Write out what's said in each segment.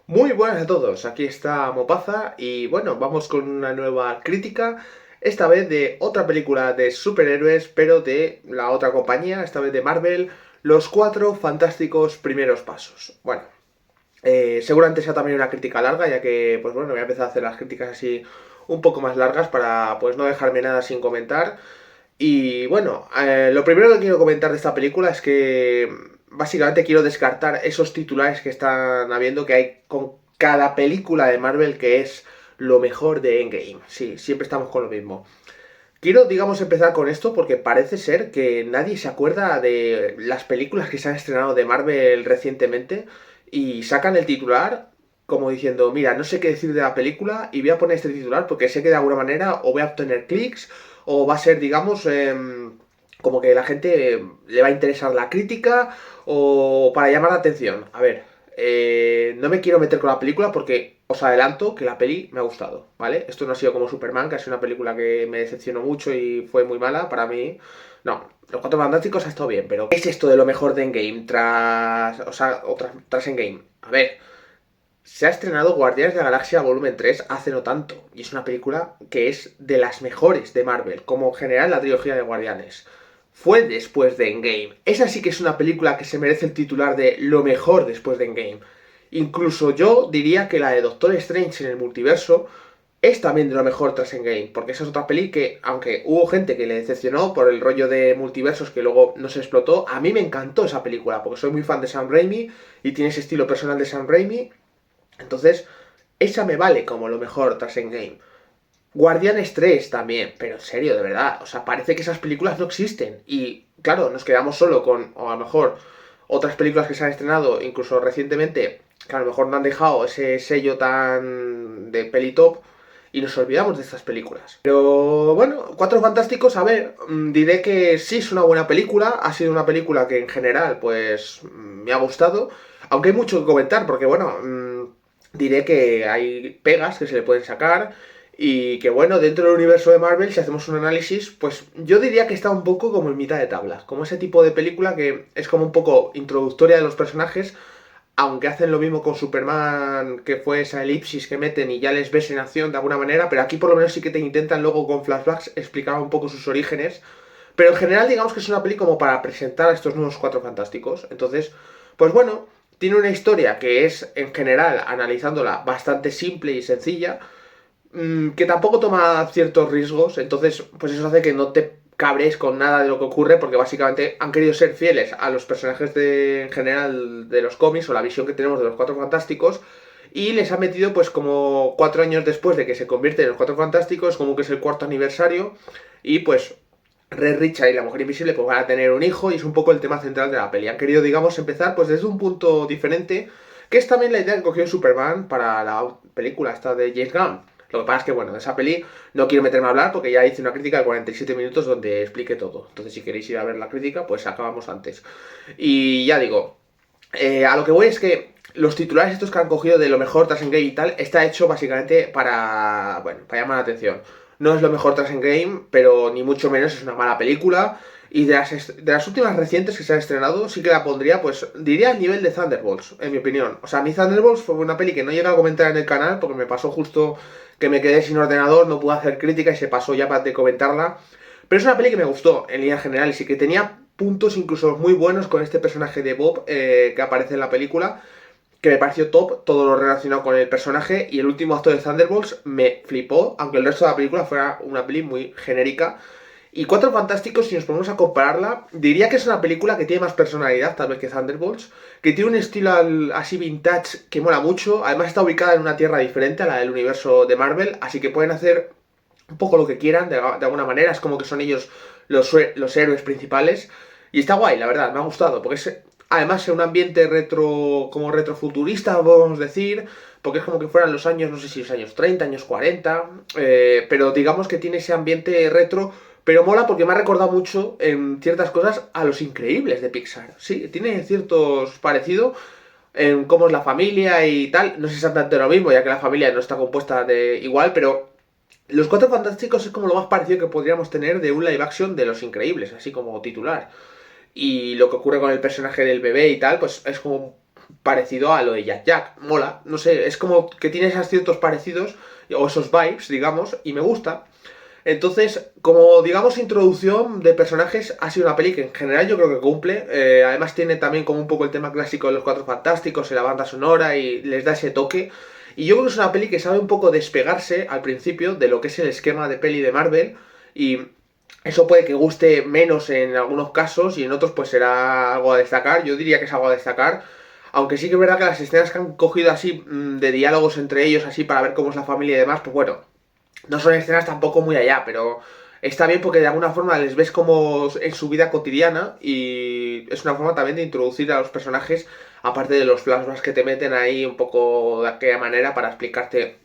Muy buenas a todos, aquí está Mopaza y bueno, vamos con una nueva crítica, esta vez de otra película de superhéroes, pero de la otra compañía, esta vez de Marvel, Los Cuatro Fantásticos Primeros Pasos. Bueno, seguramente sea también una crítica larga, ya que pues bueno, voy a empezar a hacer las críticas así un poco más largas para pues no dejarme nada sin comentar. Y bueno, lo primero que quiero comentar de esta película es que básicamente quiero descartar esos titulares que están habiendo que hay con cada película de Marvel que es lo mejor de Endgame. Sí, siempre estamos con lo mismo. Quiero, digamos, empezar con esto porque parece ser que nadie se acuerda de las películas que se han estrenado de Marvel recientemente y sacan el titular como diciendo, mira, no sé qué decir de la película y voy a poner este titular porque sé que de alguna manera o voy a obtener clics o va a ser, digamos, como que la gente le va a interesar la crítica o para llamar la atención. A ver, no me quiero meter con la película porque os adelanto que la peli me ha gustado, ¿vale? Esto no ha sido como Superman, que ha sido una película que me decepcionó mucho y fue muy mala para mí. No, Los Cuatro Fantásticos ha estado bien, pero ¿qué es esto de lo mejor de Endgame tras Endgame? A ver, se ha estrenado Guardianes de la Galaxia Volumen 3 hace no tanto, y es una película que es de las mejores de Marvel, como en general la trilogía de Guardianes. Fue después de Endgame. Esa sí que es una película que se merece el titular de lo mejor después de Endgame. Incluso yo diría que la de Doctor Strange en el multiverso es también de lo mejor tras Endgame, porque esa es otra peli que, aunque hubo gente que le decepcionó por el rollo de multiversos que luego no se explotó, a mí me encantó esa película, porque soy muy fan de Sam Raimi y tiene ese estilo personal de Sam Raimi. Entonces, esa me vale como lo mejor tras Endgame. Guardianes 3 también, pero en serio, de verdad, o sea, parece que esas películas no existen. Y claro, nos quedamos solo con, o a lo mejor, otras películas que se han estrenado, incluso recientemente, que a lo mejor no han dejado ese sello tan de peli top, y nos olvidamos de estas películas. Pero bueno, Cuatro Fantásticos, a ver, diré que sí es una buena película, ha sido una película que en general, pues, me ha gustado, aunque hay mucho que comentar, porque bueno, diré que hay pegas que se le pueden sacar, y que bueno, dentro del universo de Marvel, si hacemos un análisis, pues yo diría que está un poco como en mitad de tabla. Como ese tipo de película que es como un poco introductoria de los personajes, aunque hacen lo mismo con Superman, que fue esa elipsis que meten y ya les ves en acción de alguna manera, pero aquí por lo menos sí que te intentan luego con flashbacks explicar un poco sus orígenes. Pero en general digamos que es una peli como para presentar a estos nuevos Cuatro Fantásticos. Entonces, pues bueno, tiene una historia que es en general, analizándola, bastante simple y sencilla, que tampoco toma ciertos riesgos, entonces pues eso hace que no te cabres con nada de lo que ocurre, porque básicamente han querido ser fieles a los personajes en general de los cómics o la visión que tenemos de los Cuatro Fantásticos, y les ha metido pues como 4 años después de que se convierten en los Cuatro Fantásticos, como que es el cuarto aniversario, y pues Red Richard y la Mujer Invisible pues van a tener un hijo y es un poco el tema central de la peli. Han querido, digamos, empezar pues desde un punto diferente, que es también la idea que cogió Superman para la película esta de James Gunn. Lo que pasa es que, bueno, de esa peli no quiero meterme a hablar porque ya hice una crítica de 47 minutos donde expliqué todo. Entonces, si queréis ir a ver la crítica, pues acabamos antes. Y ya digo, a lo que voy es que los titulares estos que han cogido de lo mejor tras Endgame y tal, está hecho básicamente para, bueno, para llamar la atención. No es lo mejor tras Endgame, pero ni mucho menos es una mala película. Y de las últimas recientes que se han estrenado, sí que la pondría, pues diría al nivel de Thunderbolts, en mi opinión. O sea, a mí Thunderbolts fue una peli que no llegué a comentar en el canal porque me pasó justo que me quedé sin ordenador, no pude hacer crítica y se pasó ya para de comentarla. Pero es una peli que me gustó en líneas generales y que tenía puntos incluso muy buenos con este personaje de Bob que aparece en la película, que me pareció top, todo lo relacionado con el personaje, y el último acto de Thunderbolts me flipó, aunque el resto de la película fuera una peli muy genérica. Y Cuatro Fantásticos, si nos ponemos a compararla, diría que es una película que tiene más personalidad, tal vez que Thunderbolts, que tiene un estilo así vintage que mola mucho, además está ubicada en una tierra diferente a la del universo de Marvel, así que pueden hacer un poco lo que quieran, de alguna manera, es como que son ellos los héroes principales, y está guay, la verdad, me ha gustado, porque es además en un ambiente retro, como retrofuturista, podemos decir, porque es como que fueran los años, no sé si los años 30, años 40, pero digamos que tiene ese ambiente retro, pero mola porque me ha recordado mucho en ciertas cosas a Los Increíbles de Pixar. Sí, tiene ciertos parecidos en cómo es la familia y tal. No sé exactamente lo mismo, ya que la familia no está compuesta de igual, pero Los Cuatro Fantásticos es como lo más parecido que podríamos tener de un live action de Los Increíbles, así como titular. Y lo que ocurre con el personaje del bebé y tal, pues es como parecido a lo de Jack Jack. Mola, no sé, es como que tiene esos ciertos parecidos, o esos vibes, digamos, y me gusta. Entonces, como digamos introducción de personajes, ha sido una peli que en general yo creo que cumple. Además tiene también como un poco el tema clásico de los Cuatro Fantásticos y la banda sonora y les da ese toque. Y yo creo que es una peli que sabe un poco despegarse al principio de lo que es el esquema de peli de Marvel. Y eso puede que guste menos en algunos casos y en otros pues será algo a destacar. Yo diría que es algo a destacar. Aunque sí que es verdad que las escenas que han cogido así de diálogos entre ellos, así para ver cómo es la familia y demás, pues bueno, no son escenas tampoco muy allá, pero está bien porque de alguna forma les ves como en su vida cotidiana y es una forma también de introducir a los personajes, aparte de los flashbacks que te meten ahí un poco de aquella manera para explicarte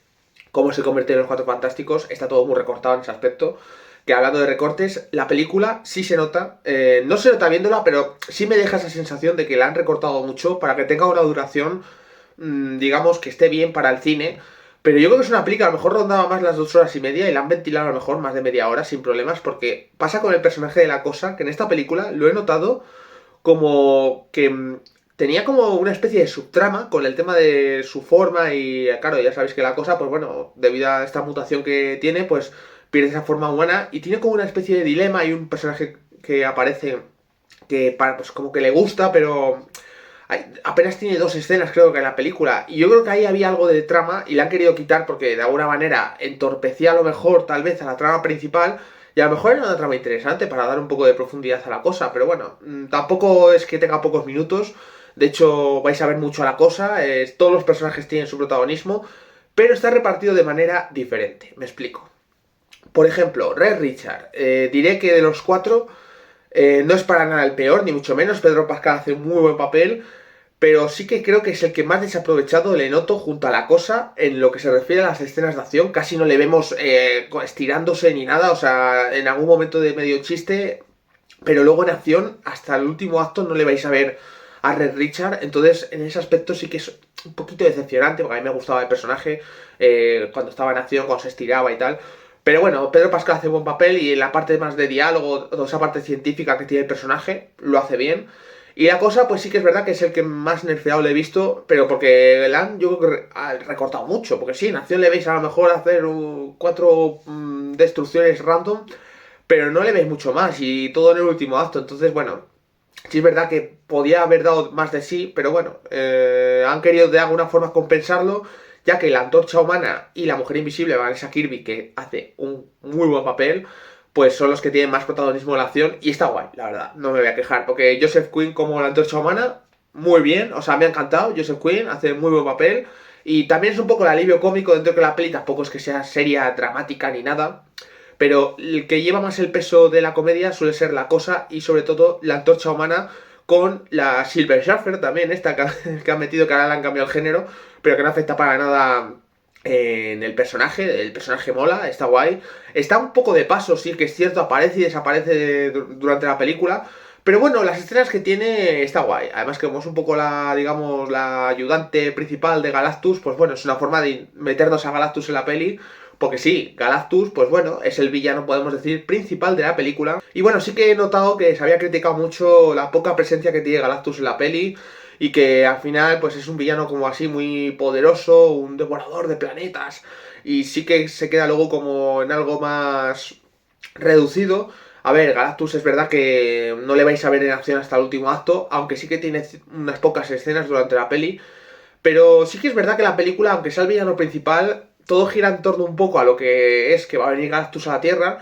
cómo se convierten en los Cuatro Fantásticos. Está todo muy recortado en ese aspecto. Que hablando de recortes, la película sí se nota, no se nota viéndola, pero sí me deja esa sensación de que la han recortado mucho para que tenga una duración, digamos, que esté bien para el cine. Pero yo creo que es una película, a lo mejor rondaba más las 2 horas y media y la han ventilado a lo mejor más de media hora sin problemas, porque pasa con el personaje de la Cosa, que en esta película lo he notado como que tenía como una especie de subtrama con el tema de su forma y claro, ya sabéis que la Cosa, pues bueno, debido a esta mutación que tiene, pues pierde esa forma humana y tiene como una especie de dilema y un personaje que aparece que pues como que le gusta, pero apenas tiene 2 escenas creo que en la película y yo creo que ahí había algo de trama y la han querido quitar porque de alguna manera entorpecía a lo mejor tal vez a la trama principal y a lo mejor era una trama interesante para dar un poco de profundidad a la Cosa, pero bueno, tampoco es que tenga pocos minutos, de hecho vais a ver mucho a la Cosa, todos los personajes tienen su protagonismo, pero está repartido de manera diferente, me explico. Por ejemplo, Red Richard, diré que de los cuatro no es para nada el peor, ni mucho menos. Pedro Pascal hace un muy buen papel, pero sí que creo que es el que más desaprovechado le noto junto a la Cosa en lo que se refiere a las escenas de acción. Casi no le vemos estirándose ni nada, o sea, en algún momento de medio chiste, pero luego en acción, hasta el último acto no le vais a ver a Red Richard, entonces en ese aspecto sí que es un poquito decepcionante, porque a mí me gustaba el personaje cuando estaba en acción, cuando se estiraba y tal. Pero bueno, Pedro Pascal hace buen papel y en la parte más de diálogo, toda esa parte científica que tiene el personaje, lo hace bien. Y la Cosa, pues sí que es verdad que es el que más nerfeado le he visto, pero porque la han, yo creo que ha recortado mucho. Porque sí, en acción le veis a lo mejor hacer 4 destrucciones random, pero no le veis mucho más y todo en el último acto. Entonces, bueno, sí es verdad que podía haber dado más de sí, pero bueno, han querido de alguna forma compensarlo, ya que la Antorcha Humana y la Mujer Invisible, Vanessa Kirby, que hace un muy buen papel, pues son los que tienen más protagonismo en la acción y está guay, la verdad, no me voy a quejar, porque Joseph Quinn como la Antorcha Humana, muy bien, o sea, me ha encantado, Joseph Quinn hace muy buen papel y también es un poco el alivio cómico dentro de que la peli tampoco es que sea seria, dramática ni nada. Pero el que lleva más el peso de la comedia suele ser la Cosa y sobre todo la Antorcha Humana con la Silver Surfer también, esta que han metido, que ahora le han cambiado el género, pero que no afecta para nada en el personaje mola, está guay. Está un poco de paso, sí que es cierto, aparece y desaparece durante la película, pero bueno, las escenas que tiene está guay. Además que como es un poco la, digamos, la ayudante principal de Galactus, pues bueno, es una forma de meternos a Galactus en la peli. Porque sí, Galactus, pues bueno, es el villano, podemos decir, principal de la película. Y bueno, sí que he notado que se había criticado mucho la poca presencia que tiene Galactus en la peli. Y que al final, pues es un villano como así muy poderoso, un devorador de planetas. Y sí que se queda luego como en algo más reducido. A ver, Galactus es verdad que no le vais a ver en acción hasta el último acto, aunque sí que tiene unas pocas escenas durante la peli. Pero sí que es verdad que la película, aunque sea el villano principal, todo gira en torno un poco a lo que es que va a venir Galactus a la Tierra.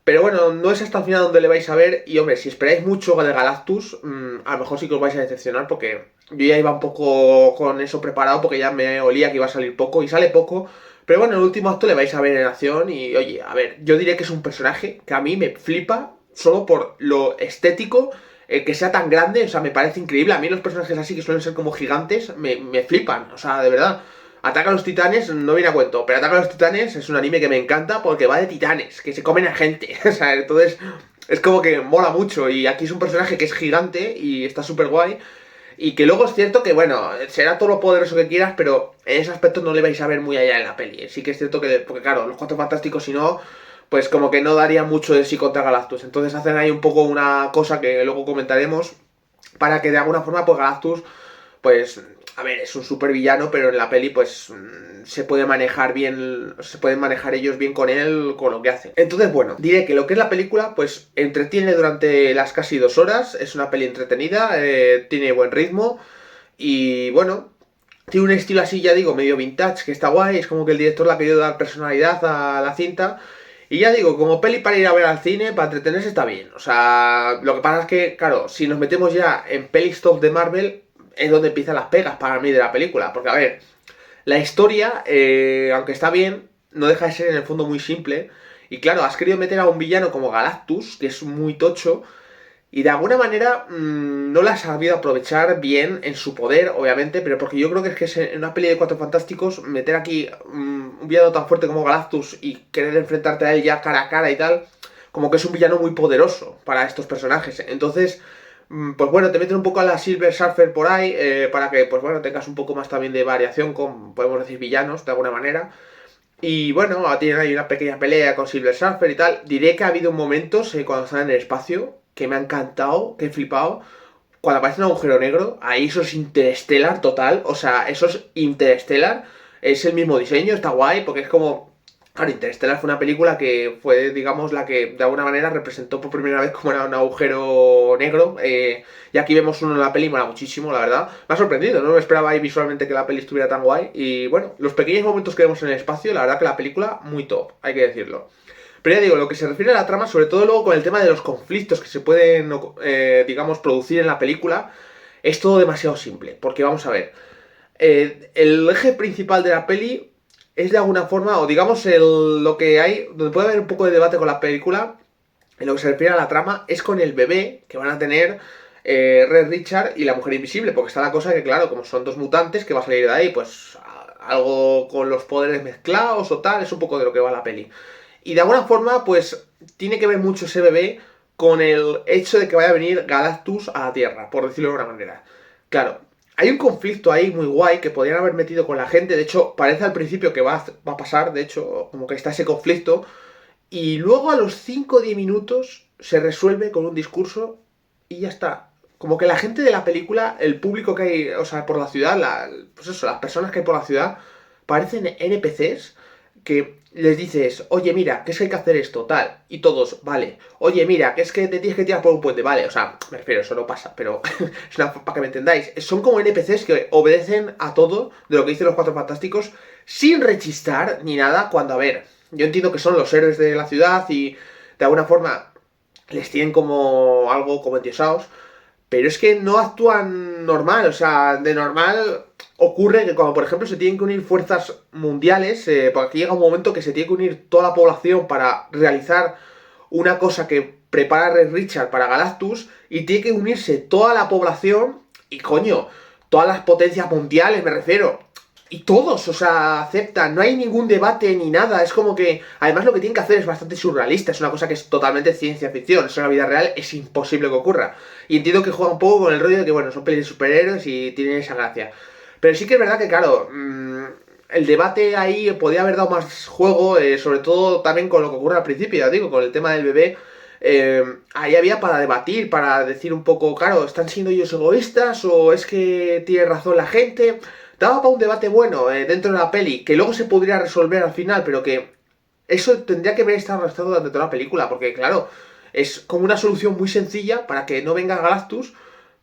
Pero bueno, no es hasta el final donde le vais a ver. Y hombre, si esperáis mucho de Galactus, a lo mejor sí que os vais a decepcionar porque yo ya iba un poco con eso preparado porque ya me olía que iba a salir poco y sale poco. Pero bueno, en el último acto le vais a ver en acción y oye, a ver, yo diría que es un personaje que a mí me flipa solo por lo estético, que sea tan grande, o sea, me parece increíble. A mí los personajes así que suelen ser como gigantes me flipan, o sea, de verdad. Ataca a los titanes, no viene a cuento, pero Ataca a los titanes es un anime que me encanta porque va de titanes, que se comen a gente, o sea, entonces es como que mola mucho y aquí es un personaje que es gigante y está súper guay y que luego es cierto que, bueno, será todo lo poderoso que quieras, pero en ese aspecto no le vais a ver muy allá en la peli. Sí que es cierto que, porque claro, los Cuatro Fantásticos si no, pues como que no daría mucho de sí contra Galactus, entonces hacen ahí un poco una cosa que luego comentaremos para que de alguna forma pues Galactus pues a ver, es un supervillano, pero en la peli pues se puede manejar bien, se pueden manejar ellos bien con él, con lo que hacen. Entonces, bueno, diré que lo que es la película pues entretiene durante las casi 2 horas, es una peli entretenida, tiene buen ritmo y bueno, tiene un estilo así, ya digo, medio vintage, que está guay, es como que el director le ha querido dar personalidad a la cinta. Y ya digo, como peli para ir a ver al cine, para entretenerse está bien. O sea, lo que pasa es que, claro, si nos metemos ya en pelis top de Marvel, es donde empiezan las pegas para mí de la película. Porque, a ver, la historia, aunque está bien, no deja de ser en el fondo muy simple. Y claro, has querido meter a un villano como Galactus, que es muy tocho, y de alguna manera no la ha sabido aprovechar bien en su poder, obviamente, pero porque yo creo que es en una peli de Cuatro Fantásticos meter aquí un villano tan fuerte como Galactus y querer enfrentarte a él ya cara a cara y tal, como que es un villano muy poderoso para estos personajes. Entonces, pues bueno, te meten un poco a la Silver Surfer por ahí, para que, pues bueno, tengas un poco más también de variación con, podemos decir, villanos, de alguna manera. Y bueno, tienen ahí una pequeña pelea con Silver Surfer y tal. Diré que ha habido momentos cuando están en el espacio que me ha encantado, que he flipado. Cuando aparece un agujero negro, ahí eso es Interstellar total. O sea, eso es Interstellar. Es el mismo diseño, está guay, porque es como. Claro, Interstellar fue una película que fue, digamos, la que de alguna manera representó por primera vez como era un agujero negro. Y aquí vemos uno en la peli, mola muchísimo, la verdad. Me ha sorprendido, no me esperaba ahí visualmente que la peli estuviera tan guay. Y bueno, los pequeños momentos que vemos en el espacio, la verdad que la película, muy top, hay que decirlo. Pero ya digo, lo que se refiere a la trama, sobre todo luego con el tema de los conflictos que se pueden, digamos, producir en la película, es todo demasiado simple. Porque vamos a ver, el eje principal de la peli es de alguna forma, o digamos, lo que hay, donde puede haber un poco de debate con la película, en lo que se refiere a la trama, es con el bebé que van a tener Red Richard y la Mujer Invisible. Porque está la cosa que, claro, como son dos mutantes, que va a salir de ahí, pues algo con los poderes mezclados o tal, es un poco de lo que va la peli. Y de alguna forma, pues, tiene que ver mucho ese bebé con el hecho de que vaya a venir Galactus a la Tierra, por decirlo de alguna manera. Claro, hay un conflicto ahí muy guay que podrían haber metido con la gente. De hecho, parece al principio que va a pasar, de hecho, como que está ese conflicto. Y luego a los 5 o 10 minutos se resuelve con un discurso y ya está. Como que la gente de la película, el público que hay, o sea, por la ciudad, pues eso, las personas que hay por la ciudad, parecen NPCs que les dices, oye, mira, que es que hay que hacer esto, tal, y todos, vale. Oye, mira, que es que te tienes que tirar por un puente, vale. O sea, me refiero, eso no pasa, pero es una, para que me entendáis. Son como NPCs que obedecen a todo de lo que dicen los Cuatro Fantásticos sin rechistar ni nada, cuando, a ver, yo entiendo que son los héroes de la ciudad y de alguna forma les tienen como algo como endiosados, pero es que no actúan normal, o sea, de normal ocurre que cuando por ejemplo se tienen que unir fuerzas mundiales, porque aquí llega un momento que se tiene que unir toda la población para realizar una cosa que prepara Red Richard para Galactus, y tiene que unirse toda la población y coño, todas las potencias mundiales me refiero. Y todos, o sea, aceptan, no hay ningún debate ni nada, es como que, además lo que tienen que hacer es bastante surrealista, es una cosa que es totalmente ciencia ficción, eso en la vida real es imposible que ocurra. Y entiendo que juega un poco con el rollo de que, bueno, son pelis de superhéroes y tienen esa gracia. Pero sí que es verdad que, claro, el debate ahí podía haber dado más juego, sobre todo también con lo que ocurre al principio, ya digo, con el tema del bebé. Ahí había para debatir, para decir un poco, claro, ¿están siendo ellos egoístas o es que tiene razón la gente? Daba para un debate bueno dentro de la peli, que luego se podría resolver al final, pero que eso tendría que haber estado arrastrado durante toda la película, porque claro, es como una solución muy sencilla para que no venga Galactus,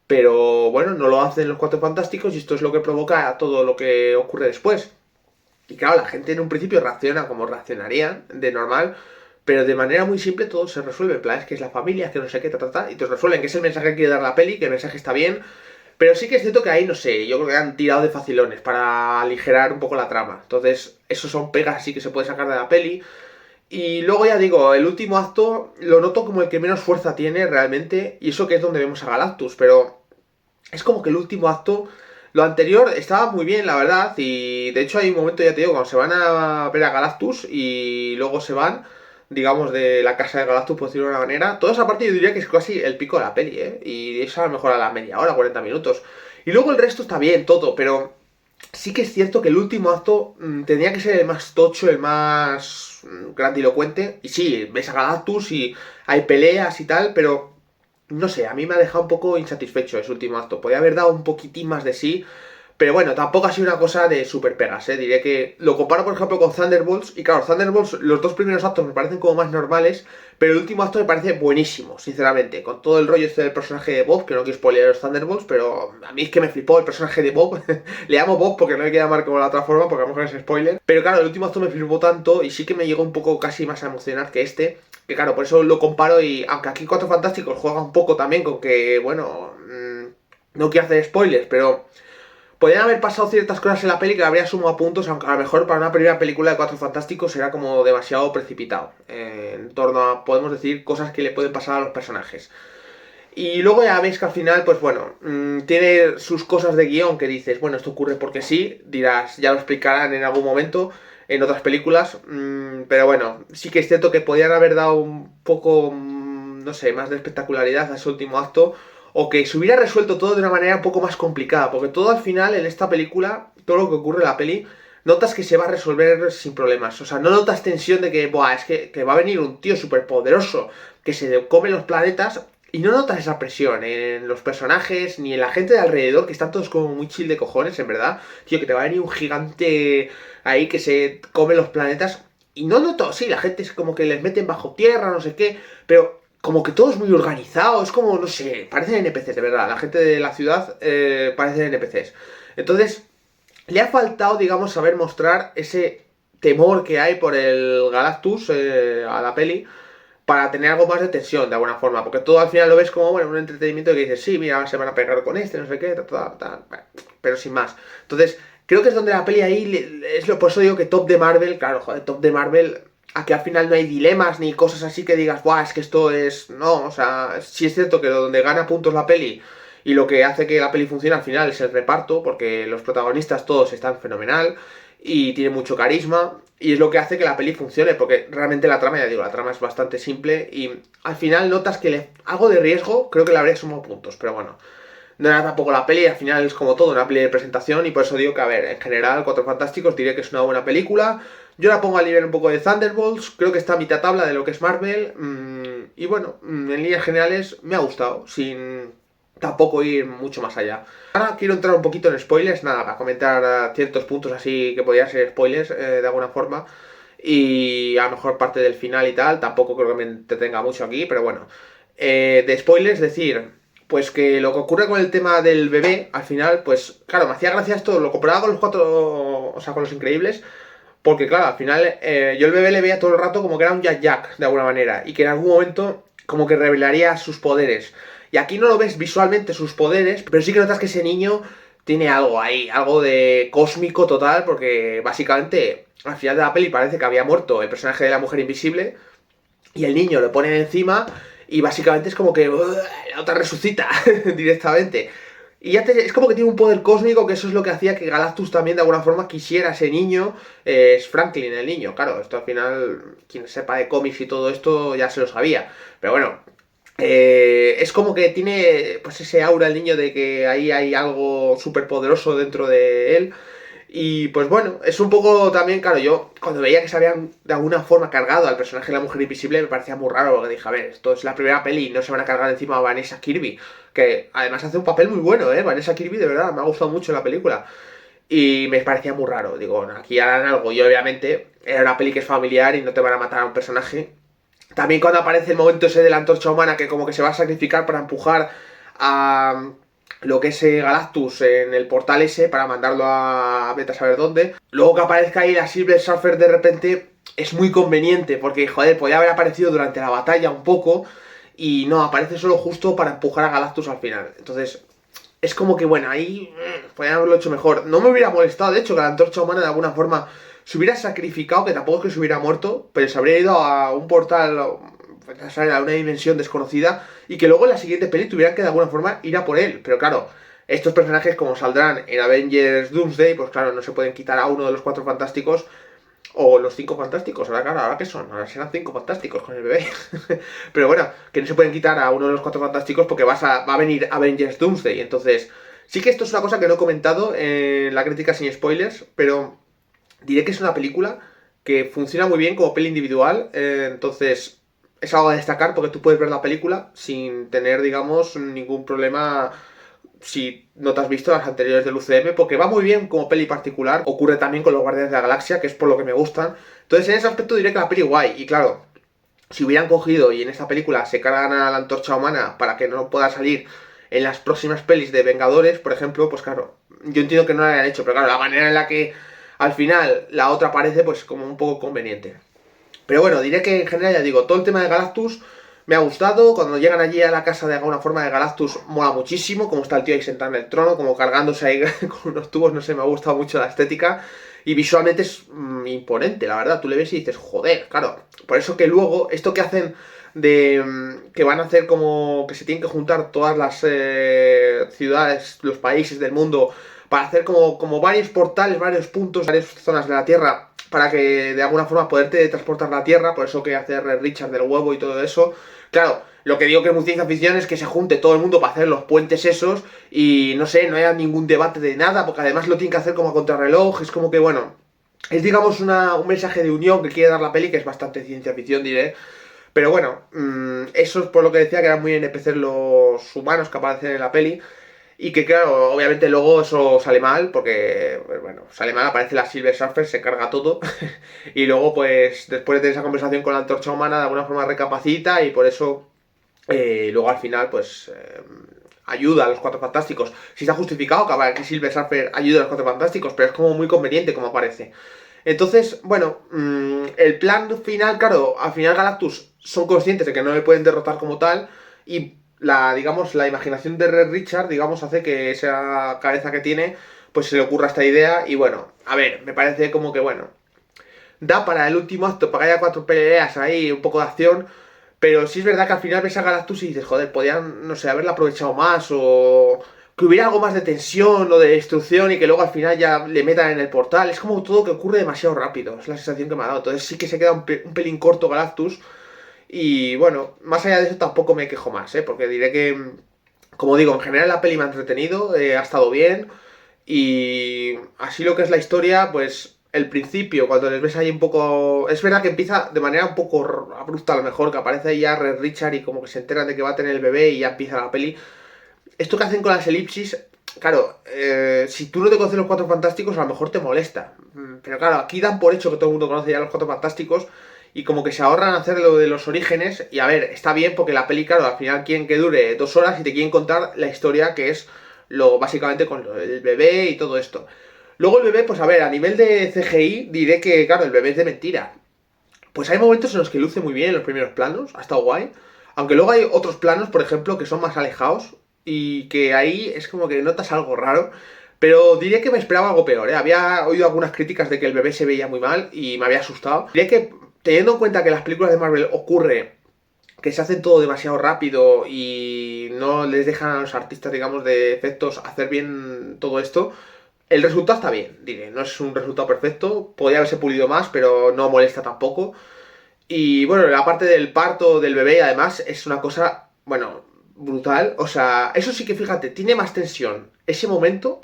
pero bueno, no lo hacen los Cuatro Fantásticos y esto es lo que provoca todo lo que ocurre después. Y claro, la gente en un principio reacciona como reaccionarían de normal, pero de manera muy simple todo se resuelve. En plan, es que es la familia, es que no sé qué, y te resuelven, que es el mensaje que quiere dar la peli, que el mensaje está bien. Pero sí que es cierto que ahí, no sé, yo creo que han tirado de facilones para aligerar un poco la trama. Entonces, esos son pegas así que se puede sacar de la peli. Y luego ya digo, el último acto lo noto como el que menos fuerza tiene realmente, y eso que es donde vemos a Galactus, pero es como que el último acto, lo anterior estaba muy bien, la verdad, y de hecho hay un momento, ya te digo, cuando se van a ver a Galactus y luego se van, digamos, de la casa de Galactus, por decirlo de una manera, toda esa parte yo diría que es casi el pico de la peli, ¿eh? Y eso a lo mejor a la media hora, 40 minutos. Y luego el resto está bien, todo, pero sí que es cierto que el último acto tenía que ser el más tocho, el más grandilocuente. Y sí, ves a Galactus y hay peleas y tal, pero no sé, a mí me ha dejado un poco insatisfecho ese último acto. Podría haber dado un poquitín más de sí, Pero bueno, tampoco ha sido una cosa de super pegas, ¿eh? Diré que lo comparo, por ejemplo, con Thunderbolts. Y claro, Thunderbolts, los dos primeros actos me parecen como más normales, pero el último acto me parece buenísimo, sinceramente. Con todo el rollo este del personaje de Bob, que no quiero spoiler los Thunderbolts, pero a mí es que me flipó el personaje de Bob. Le llamo Bob porque no le quiero llamar como la otra forma, porque a lo mejor es spoiler. Pero claro, el último acto me flipó tanto y sí que me llegó un poco casi más a emocionar que este. Que claro, por eso lo comparo y aunque aquí Cuatro Fantásticos juega un poco también con que, bueno, no quiero hacer spoilers, pero podrían haber pasado ciertas cosas en la peli que le habría sumado puntos, aunque a lo mejor para una primera película de Cuatro Fantásticos era como demasiado precipitado. En torno a, podemos decir, cosas que le pueden pasar a los personajes. Y luego ya veis que al final, pues bueno, tiene sus cosas de guión que dices, bueno, esto ocurre porque sí, dirás, ya lo explicarán en algún momento en otras películas, pero bueno, sí que es cierto que podrían haber dado un poco, no sé, más de espectacularidad a ese último acto, o que se hubiera resuelto todo de una manera un poco más complicada, porque todo al final en esta película, todo lo que ocurre en la peli, notas que se va a resolver sin problemas. O sea, no notas tensión de que, buah, es que va a venir un tío súper poderoso que se come los planetas. Y no notas esa presión en los personajes ni en la gente de alrededor, que están todos como muy chill de cojones, en verdad. Tío, que te va a venir un gigante ahí que se come los planetas. Y no noto, sí, la gente es como que les meten bajo tierra, no sé qué, pero como que todo es muy organizado, es como, no sé, parecen NPCs, de verdad. La gente de la ciudad parecen NPCs. Entonces, le ha faltado, digamos, saber mostrar ese temor que hay por el Galactus a la peli para tener algo más de tensión de alguna forma, porque todo al final lo ves como, bueno, un entretenimiento que dices, sí, mira, se van a pegar con este, no sé qué, pero sin más. Entonces, creo que es donde la peli ahí, es lo, por eso digo que top de Marvel, claro, joder, top de Marvel, aquí al final no hay dilemas ni cosas así que digas, buah, es que esto es, no, o sea, sí es cierto que donde gana puntos la peli y lo que hace que la peli funcione al final es el reparto, porque los protagonistas todos están fenomenal y tienen mucho carisma. Y es lo que hace que la peli funcione, porque realmente la trama, ya digo, la trama es bastante simple y al final notas que algo de riesgo creo que le habría sumado puntos, pero bueno, no era tampoco la peli, al final es como todo, una peli de presentación y por eso digo que, a ver, en general, Cuatro Fantásticos diré que es una buena película. Yo la pongo al nivel un poco de Thunderbolts, creo que está a mitad tabla de lo que es Marvel y bueno, en líneas generales me ha gustado, sin tampoco ir mucho más allá. Ahora quiero entrar un poquito en spoilers, nada, para comentar ciertos puntos así que podrían ser spoilers de alguna forma. Y a lo mejor parte del final y tal, tampoco creo que me entretenga mucho aquí, pero bueno. De spoilers, decir, pues que lo que ocurre con el tema del bebé, al final, pues claro, me hacía gracia esto, lo comparaba con los cuatro, o sea, con los increíbles, porque claro, al final yo el bebé le veía todo el rato como que era un Jack Jack, de alguna manera, y que en algún momento como que revelaría sus poderes. Y aquí no lo ves visualmente sus poderes, pero sí que notas que ese niño tiene algo ahí, algo de cósmico total, porque básicamente al final de la peli parece que había muerto el personaje de la mujer invisible y el niño lo ponen encima y básicamente es como que la otra resucita directamente. Y ya es como que tiene un poder cósmico, que eso es lo que hacía que Galactus también de alguna forma quisiera a ese niño. Es Franklin el niño, claro, esto al final, quien sepa de cómics y todo esto ya se lo sabía. Pero bueno, es como que tiene pues ese aura el niño de que ahí hay algo súper poderoso dentro de él. Y pues bueno, es un poco también, claro, yo cuando veía que se habían de alguna forma cargado al personaje de la mujer invisible me parecía muy raro, porque dije, a ver, esto es la primera peli y no se van a cargar encima a Vanessa Kirby, que además hace un papel muy bueno, ¿eh? Vanessa Kirby de verdad, me ha gustado mucho la película. Y me parecía muy raro, digo, bueno, aquí harán algo y obviamente era una peli que es familiar y no te van a matar a un personaje. También cuando aparece el momento ese de la antorcha humana que como que se va a sacrificar para empujar a lo que es Galactus en el portal ese para mandarlo a vete a saber dónde. Luego que aparezca ahí la Silver Surfer de repente es muy conveniente porque, joder, podía haber aparecido durante la batalla un poco y no, aparece solo justo para empujar a Galactus al final. Entonces, es como que, bueno, ahí podrían haberlo hecho mejor. No me hubiera molestado, de hecho, que la antorcha humana de alguna forma se hubiera sacrificado, que tampoco es que se hubiera muerto, pero se habría ido a un portal, a una dimensión desconocida, y que luego en la siguiente peli tuvieran que de alguna forma ir a por él. Pero claro, estos personajes como saldrán en Avengers Doomsday, pues claro, no se pueden quitar a uno de los cuatro fantásticos, o los cinco fantásticos, ahora claro, ¿ahora qué son? Ahora serán cinco fantásticos con el bebé. Pero bueno, que no se pueden quitar a uno de los cuatro fantásticos porque va a venir Avengers Doomsday. Entonces, sí que esto es una cosa que no he comentado en la crítica sin spoilers, pero diré que es una película que funciona muy bien como peli individual. Entonces, es algo a destacar porque tú puedes ver la película sin tener, digamos, ningún problema si no te has visto las anteriores del UCM, porque va muy bien como peli particular. Ocurre también con los Guardianes de la Galaxia, que es por lo que me gustan. Entonces, en ese aspecto diré que la peli guay. Y claro, si hubieran cogido y en esta película se cargan a la Antorcha Humana para que no pueda salir en las próximas pelis de Vengadores, por ejemplo, pues claro, yo entiendo que no lo hayan hecho, pero claro, la manera en la que al final la otra aparece, pues como un poco conveniente. Pero bueno, diré que en general, ya digo, todo el tema de Galactus me ha gustado. Cuando llegan allí a la casa de alguna forma de Galactus, mola muchísimo. Como está el tío ahí sentado en el trono, como cargándose ahí con unos tubos, no sé, me ha gustado mucho la estética. Y visualmente es imponente, la verdad. Tú le ves y dices, joder, claro. Por eso que luego, esto que hacen de que van a hacer como que se tienen que juntar todas las ciudades, los países del mundo para hacer como varios portales, varios puntos, varias zonas de la Tierra para que de alguna forma poderte transportar la Tierra, por eso que hace Richard del huevo y todo eso. Claro, lo que digo que es muy ciencia ficción es que se junte todo el mundo para hacer los puentes esos y no sé, no haya ningún debate de nada, porque además lo tienen que hacer como a contrarreloj, es como que bueno, es digamos un mensaje de unión que quiere dar la peli, que es bastante ciencia ficción, diré. Pero bueno, eso es por lo que decía que eran muy NPC los humanos que aparecen en la peli. Y que claro, obviamente luego eso sale mal, porque, pues, bueno, sale mal, aparece la Silver Surfer, se carga todo. Y luego, pues, después de tener esa conversación con la Antorcha Humana, de alguna forma recapacita y por eso, luego al final, pues, ayuda a los Cuatro Fantásticos. Si está justificado que Silver Surfer ayude a los Cuatro Fantásticos, pero es como muy conveniente como aparece. Entonces, bueno, el plan final, claro, al final Galactus son conscientes de que no le pueden derrotar como tal y digamos, la imaginación de Red Richard, digamos, hace que esa cabeza que tiene, pues se le ocurra esta idea y bueno, a ver, me parece como que bueno, da para el último acto, para que haya 4 peleas ahí, un poco de acción, pero sí es verdad que al final ves a Galactus y dices, joder, podían, no sé, haberla aprovechado más o que hubiera algo más de tensión o de destrucción y que luego al final ya le metan en el portal. Es como todo que ocurre demasiado rápido, es la sensación que me ha dado. Entonces sí que se queda un pelín corto Galactus. Y bueno, más allá de eso tampoco me quejo más, ¿eh? Porque diré que, como digo, en general la peli me ha entretenido, ha estado bien. Y así lo que es la historia, pues el principio, cuando les ves ahí un poco... Es verdad que empieza de manera un poco abrupta a lo mejor, que aparece ahí ya Red Richard y como que se enteran de que va a tener el bebé y ya empieza la peli. Esto que hacen con las elipsis, claro, si tú no te conoces los Cuatro Fantásticos, a lo mejor te molesta. Pero claro, aquí dan por hecho que todo el mundo conoce ya los Cuatro Fantásticos y como que se ahorran hacer lo de los orígenes. Y a ver, está bien porque la peli, claro, al final quieren que dure 2 horas y te quieren contar la historia que es lo básicamente con el bebé y todo esto. Luego el bebé, pues a ver, a nivel de CGI diré que, claro, el bebé es de mentira. Pues hay momentos en los que luce muy bien en los primeros planos, ha estado guay. Aunque luego hay otros planos, por ejemplo, que son más alejados y que ahí es como que notas algo raro. Pero diría que me esperaba algo peor, ¿eh? Había oído algunas críticas de que el bebé se veía muy mal y me había asustado. Diría que, teniendo en cuenta que las películas de Marvel ocurre que se hacen todo demasiado rápido y no les dejan a los artistas, digamos, de efectos hacer bien todo esto, el resultado está bien, diré. No es un resultado perfecto, podría haberse pulido más, pero no molesta tampoco. Y bueno, la parte del parto del bebé, además, es una cosa, bueno, brutal. O sea, eso sí que fíjate, tiene más tensión ese momento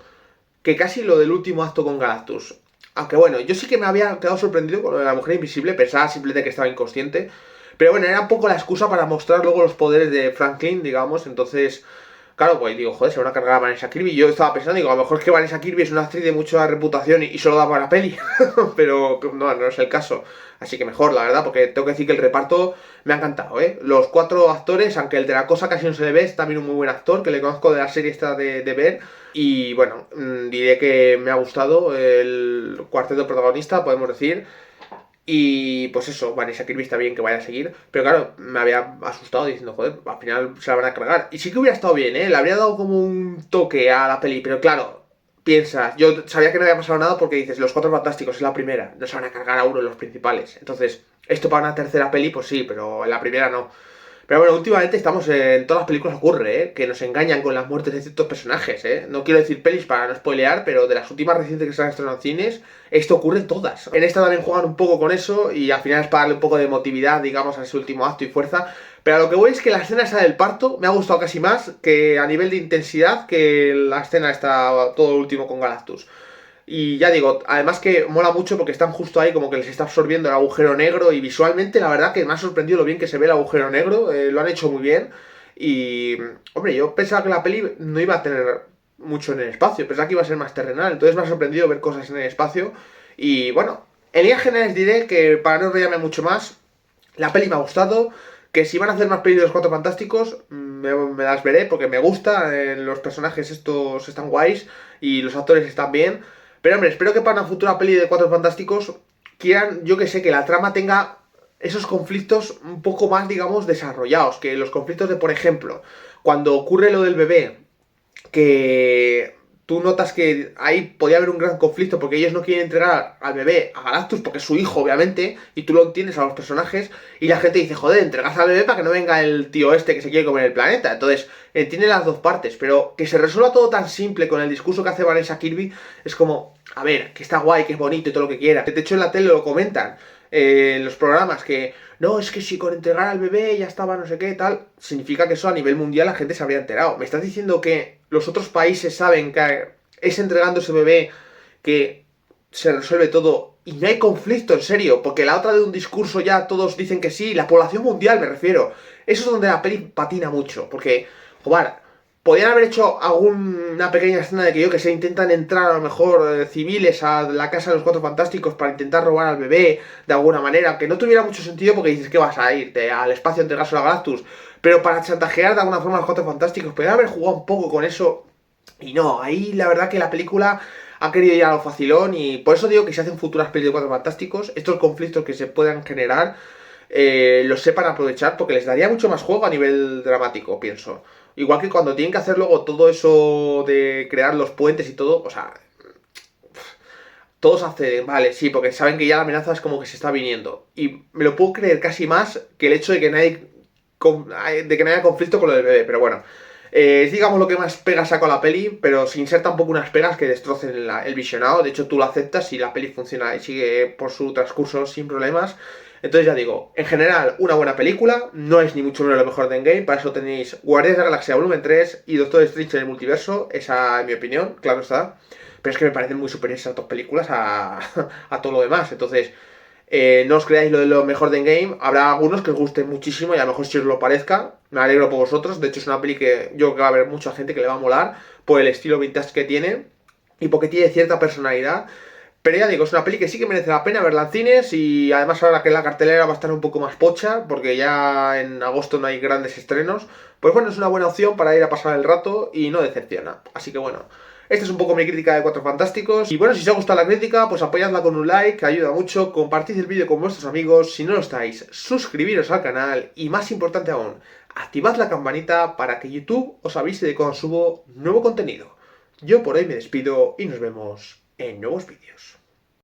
que casi lo del último acto con Galactus. Aunque bueno, yo sí que me había quedado sorprendido con lo de la mujer invisible, pensaba simplemente que estaba inconsciente. Pero bueno, era un poco la excusa para mostrar luego los poderes de Franklin, digamos. Entonces, claro, pues digo, joder, se van a cargar a Vanessa Kirby. Yo estaba pensando, digo, a lo mejor es que Vanessa Kirby es una actriz de mucha reputación y solo da para la peli. Pero no, no es el caso. Así que mejor, la verdad, porque tengo que decir que el reparto me ha encantado, ¿eh? Los 4 actores, aunque el de la cosa casi no se le ve, es también un muy buen actor, que le conozco de la serie esta de Ver. Y bueno, diré que me ha gustado el cuarteto protagonista, podemos decir. Y pues eso, Vanessa Kirby está bien que vaya a seguir. Pero claro, me había asustado diciendo, joder, al final se la van a cargar. Y sí que hubiera estado bien, ¿eh? Le habría dado como un toque a la peli. Pero claro, piensas, yo sabía que no había pasado nada porque dices, los Cuatro Fantásticos es la primera. No se van a cargar a uno de los principales. Entonces, esto para una tercera peli, pues sí, pero en la primera no. Pero bueno, últimamente estamos en todas las películas ocurre, ¿eh? Que nos engañan con las muertes de ciertos personajes, ¿eh? No quiero decir pelis para no spoilear, pero de las últimas recientes que se han estrenado en cines, esto ocurre en todas. En esta también juegan un poco con eso y al final es para darle un poco de emotividad, digamos, a ese último acto y fuerza. Pero a lo que voy es que la escena esa del parto me ha gustado casi más que a nivel de intensidad que la escena esta todo último con Galactus. Y ya digo, además que mola mucho porque están justo ahí como que les está absorbiendo el agujero negro y visualmente la verdad que me ha sorprendido lo bien que se ve el agujero negro, lo han hecho muy bien. Y, hombre, yo pensaba que la peli no iba a tener mucho en el espacio, pensaba que iba a ser más terrenal, entonces me ha sorprendido ver cosas en el espacio. Y bueno, en líneas generales diré que para no enrollarme mucho más, la peli me ha gustado, que si van a hacer más pelis de los Cuatro Fantásticos, me las veré porque me gusta, los personajes estos están guays y los actores están bien. Pero hombre, espero que para una futura peli de Cuatro Fantásticos quieran, yo que sé, que la trama tenga esos conflictos un poco más, digamos, desarrollados. Que los conflictos de, por ejemplo, cuando ocurre lo del bebé, que tú notas que ahí podía haber un gran conflicto porque ellos no quieren entregar al bebé a Galactus porque es su hijo, obviamente, y tú lo entiendes a los personajes, y la gente dice, joder, entregas al bebé para que no venga el tío este que se quiere comer el planeta. Entonces, entiende las dos partes, pero que se resuelva todo tan simple con el discurso que hace Vanessa Kirby, es como, a ver, que está guay, que es bonito y todo lo que quiera. De hecho, en la tele lo comentan, en los programas, que no, es que si con entregar al bebé ya estaba no sé qué, tal, significa que eso a nivel mundial la gente se habría enterado. ¿Me estás diciendo que los otros países saben que es entregando ese bebé que se resuelve todo y no hay conflicto, en serio? Porque la otra de un discurso ya todos dicen que sí, la población mundial me refiero. Eso es donde la peli patina mucho, porque, joder, podrían haber hecho alguna pequeña escena de que yo que sé, intentan entrar a lo mejor civiles a la casa de los Cuatro Fantásticos para intentar robar al bebé de alguna manera, que no tuviera mucho sentido porque dices que vas a irte al espacio a entregárselo a Galactus, pero para chantajear de alguna forma a los Cuatro Fantásticos, podrían haber jugado un poco con eso. Y no, ahí la verdad que la película ha querido ir a lo facilón y por eso digo que si hacen futuras pelis de Cuatro Fantásticos, estos conflictos que se puedan generar, los sepan aprovechar porque les daría mucho más juego a nivel dramático, pienso. Igual que cuando tienen que hacer luego todo eso de crear los puentes y todo, o sea, todos hacen, vale, sí, porque saben que ya la amenaza es como que se está viniendo. Y me lo puedo creer casi más que el hecho de que de que no haya conflicto con lo del bebé, pero bueno. Es digamos lo que más pegas saca la peli, pero sin ser tampoco unas pegas que destrocen el visionado. De hecho, tú lo aceptas y la peli funciona y sigue por su transcurso sin problemas. Entonces ya digo, en general, una buena película, no es ni mucho menos lo mejor de Endgame, para eso tenéis Guardianes de la Galaxia Volumen 3 y Doctor Strange en el multiverso, esa es mi opinión, claro está. Pero es que me parecen muy superiores esas dos películas a todo lo demás. Entonces, no os creáis lo de lo mejor de Endgame. Habrá algunos que os gusten muchísimo y a lo mejor si os lo parezca. Me alegro por vosotros. De hecho, es una peli que yo creo que va a haber mucha gente que le va a molar por el estilo vintage que tiene y porque tiene cierta personalidad. Pero ya digo, es una peli que sí que merece la pena verla en cines y además ahora que la cartelera va a estar un poco más pocha porque ya en agosto no hay grandes estrenos, pues bueno, es una buena opción para ir a pasar el rato y no decepciona. Así que bueno, esta es un poco mi crítica de Cuatro Fantásticos. Y bueno, si os ha gustado la crítica, pues apoyadla con un like, que ayuda mucho. Compartid el vídeo con vuestros amigos. Si no lo estáis, suscribiros al canal. Y más importante aún, activad la campanita para que YouTube os avise de cuando subo nuevo contenido. Yo por hoy me despido y nos vemos en nuevos vídeos.